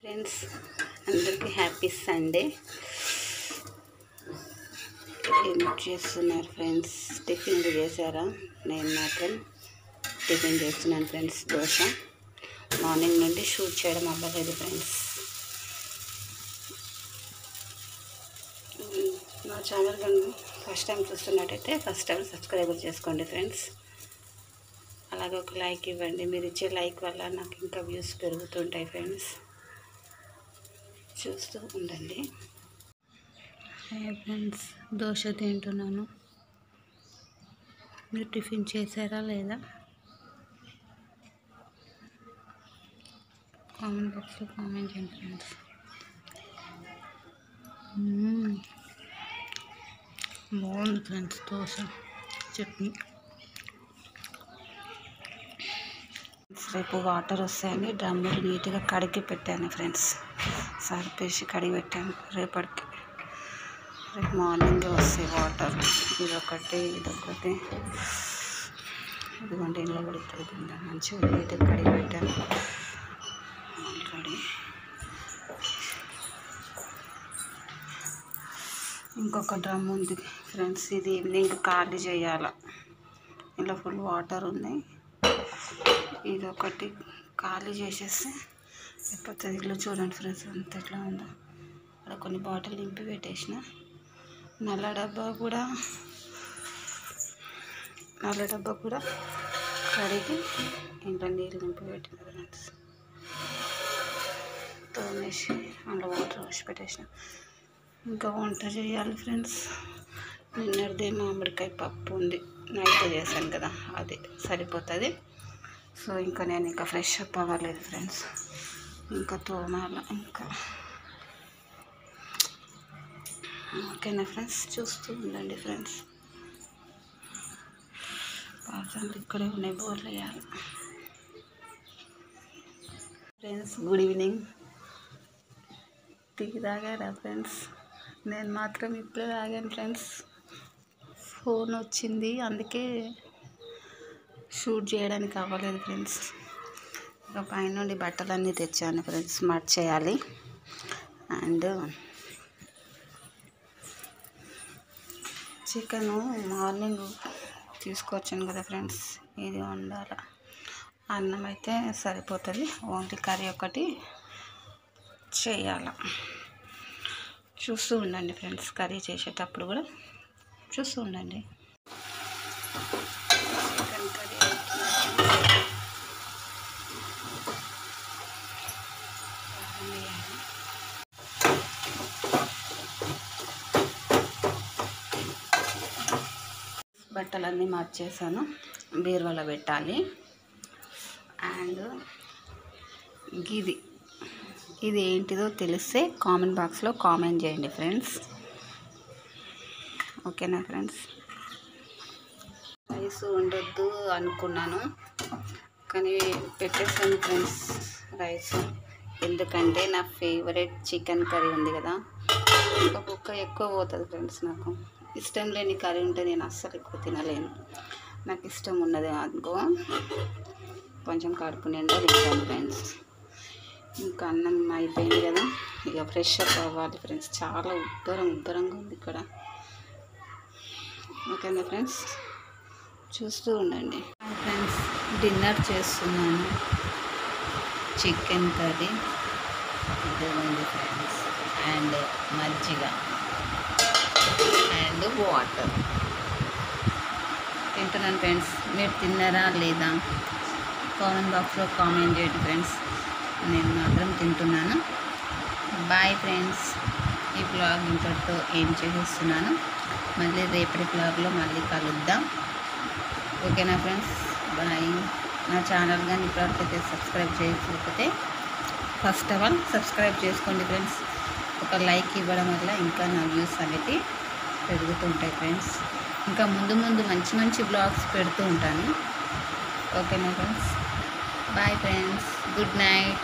Friends అందరికీ happy Sunday. ఏం చేస్తున్నారు ఫ్రెండ్స్? టిఫిన్లు చేశారా? నేను మాత్రం టిఫిన్ చేస్తున్నాను ఫ్రెండ్స్, దోశ. మార్నింగ్ నుండి షూట్ చేయడం అవ్వలేదు ఫ్రెండ్స్. నా ఛానల్ కానీ ఫస్ట్ టైం చూస్తున్నట్టయితే ఫస్ట్ టైం సబ్స్క్రైబ్ చేసుకోండి ఫ్రెండ్స్. అలాగే ఒక లైక్ ఇవ్వండి. మీరు ఇచ్చే లైక్ వల్ల నాకు ఇంకా వ్యూస్ పెరుగుతుంటాయి ఫ్రెండ్స్. చూస్తూ ఉండండి. హాయ్ ఫ్రెండ్స్, దోశ తింటున్నాను. మీరు టిఫిన్ చేశారా లేదా? కామెంట్ బాక్స్లో కామెంట్ చేయండి ఫ్రెండ్స్. బాగుంది ఫ్రెండ్స్ దోశ, చట్నీ. రేపు వాటర్ వస్తాయని డ్రమ్ములు నీట్గా కడిగి పెట్టాను ఫ్రెండ్స్. సర్పేసి కడిగి పెట్టాను. రేపు మార్నింగే వస్తాయి వాటర్. ఇదొకటి ఇదిగోండి, ఇంట్లో పడుతుంది. మంచిగా నీట్గా కడిగి పెట్టాను ఆల్రెడీ. ఇంకొక డ్రమ్ ఉంది ఫ్రెండ్స్, ఇది ఈవినింగ్ ఖాళీ చేయాలి. ఇలా ఫుల్ వాటర్ ఉన్నాయి. ఇదొకటి ఖాళీ చేసేస్తే అయిపోతుంది. ఇల్లు చూడండి ఫ్రెండ్స్ అంత ఎట్లా ఉందో. అక్కడ కొన్ని బాటిల్ నింపి పెట్టేసిన. నల్ల డబ్బా కూడా కడిగి ఇంట్లో నీళ్ళు నింపి పెట్టిన ఫ్రెండ్స్. తోమేసి అందులో వాటర్ వేసి పెట్టేసిన. ఇంకా వంట చేయాలి ఫ్రెండ్స్. నిన్నటిదే మామిడికాయ పప్పు ఉంది, నైట్ చేశాను కదా, అది సరిపోతుంది. సో ఇంకా నేను ఇంకా ఫ్రెష్ అప్ అవ్వలేదు ఫ్రెండ్స్. ఇంకా తోమాల ఇంకా. ఓకేనా ఫ్రెండ్స్, చూస్తూ ఉండండి ఫ్రెండ్స్. పాత్రలు ఇక్కడే ఉన్నాయి, బోర్లు వేయాలి ఫ్రెండ్స్. Good evening. టీ తాగారా ఫ్రెండ్స్? నేను మాత్రం ఇప్పుడే తాగాను ఫ్రెండ్స్. ఫోన్ వచ్చింది, అందుకే షూట్ చేయడానికి అవ్వలేదు ఫ్రెండ్స్. ఇక పైనుండి బట్టలన్నీ తెచ్చాను ఫ్రెండ్స్, స్మార్ట్ చేయాలి. అండ్ చికెను మార్నింగ్ తీసుకొచ్చాను కదా ఫ్రెండ్స్, ఇది వండాలి. అన్నం అయితే సరిపోతుంది, ఓన్లీ కర్రీ ఒకటి చేయాలి. చూస్తూ ఉండండి ఫ్రెండ్స్. కర్రీ చేసేటప్పుడు కూడా చూస్తూ ఉండండి. చికెన్ కర్రీ బట్టలన్నీ మార్చేసాను, బీరువాలో పెట్టాలి. అండ్ ఇది ఏంటిదో తెలిస్తే కామెంట్ బాక్స్లో కామెంట్ చేయండి ఫ్రెండ్స్. ఓకేనా ఫ్రెండ్స్? రైస్ ఉండొద్దు అనుకున్నాను, కానీ పెట్టేసాను ఫ్రెండ్స్ రైస్. ఎందుకంటే నా ఫేవరెట్ చికెన్ కర్రీ ఉంది కదా, ఒక కుక్క ఎక్కువ పోతుంది ఫ్రెండ్స్. నాకు ఇష్టం లేని కర్రీ ఉంటే నేను అస్సలు ఎక్కువ తినలేను. నాకు ఇష్టం ఉన్నది అనుకో, కొంచెం కడుపు నిండా తింటాను ఫ్రెండ్స్. ఇంకా అన్నం అయిపోయింది కదా, ఇక ఫ్రెష్ అప్ అవ్వాలి ఫ్రెండ్స్. చాలా ఉబ్బరంగా ఉంది ఇక్కడ. ఓకేనా ఫ్రెండ్స్, చూస్తూ ఉండండి ఫ్రెండ్స్. డిన్నర్ చేస్తున్నాను, చికెన్ కర్రీ ఇదిగోండి ఫ్రెండ్స్, అండ్ మజ్జిగ అండ్ వాటర్ తింటున్నాను ఫ్రెండ్స్. మీరు తిన్నారా లేదా? కామెంట్ బాక్స్లో కామెంట్ చేయండి ఫ్రెండ్స్. నేను మాత్రం తింటున్నాను. Bye friends. ఈ బ్లాగ్ ఇంతటితో ఏం చేసేస్తున్నాను. మళ్ళీ రేపటి బ్లాగ్లో మళ్ళీ కలుద్దాం. ఓకేనా ఫ్రెండ్స్? బాయ్. నా ఛానల్ కానీ ఇప్పటివరకు అయితే సబ్స్క్రైబ్ చేయకపోతే ఫస్ట్ ఆఫ్ ఆల్ సబ్స్క్రైబ్ చేసుకోండి ఫ్రెండ్స్. ఒక లైక్ ఇవ్వడం వల్ల ఇంకా నా వ్యూస్ అనేది పెరుగుతుంటాయి ఫ్రెండ్స్. ఇంకా ముందు మంచి బ్లాగ్స్ పెడుతూ ఉంటాను. ఓకేనా friends? Bye friends. Good night.